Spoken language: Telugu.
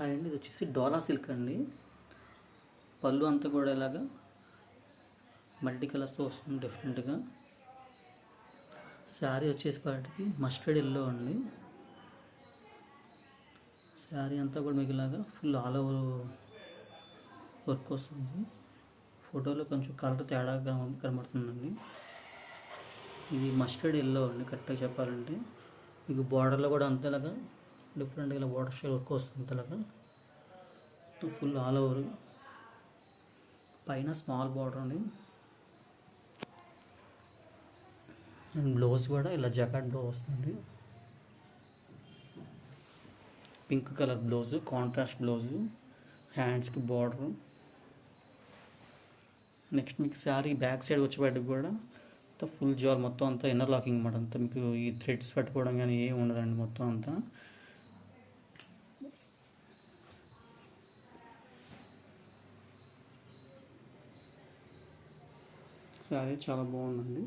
హాయ్ అండి, ఇది వచ్చేసి డోలా సిల్క్ అండి. పళ్ళు అంతా కూడా ఇలాగా మల్టీ కలర్స్తో వస్తుంది డిఫరెంట్గా. శారీ వచ్చేసి వాటికి మస్టర్డ్ ఎల్లో అండి. శారీ అంతా కూడా మీకు ఇలాగా ఫుల్ ఆల్ ఓవర్ వర్క్ వస్తుంది. ఫోటోలో కొంచెం కలర్ తేడాగా కనబడుతుందండి. ఇది మస్టర్డ్ ఎల్లో అండి కరెక్ట్గా చెప్పాలంటే. మీకు బార్డర్లో కూడా అంతేలాగా డిఫరెంట్గా ఇలా వాటర్ షేడ్ వర్క్ వస్తుంది. అంతలాగా ఫుల్ ఆల్ ఓవర్, పైన స్మాల్ బార్డర్ అండి. అండ్ బ్లౌజ్ కూడా ఇలా జకాట్ బ్లౌజ్ వస్తుంది. Pink colour blouse, contrast blouse, హ్యాండ్స్కి బార్డరు. నెక్స్ట్ మీకు శారీ బ్యాక్ సైడ్ వచ్చేవాటికి కూడా ఫుల్ జాల్ మొత్తం అంతా ఇన్నర్ లాకింగ్ అన్నమాట. అంతా మీకు ఈ థ్రెడ్స్ పెట్టుకోవడం కానీ ఏమి ఉండదండి. మొత్తం అంతా శారీ చాలా బాగుందండి.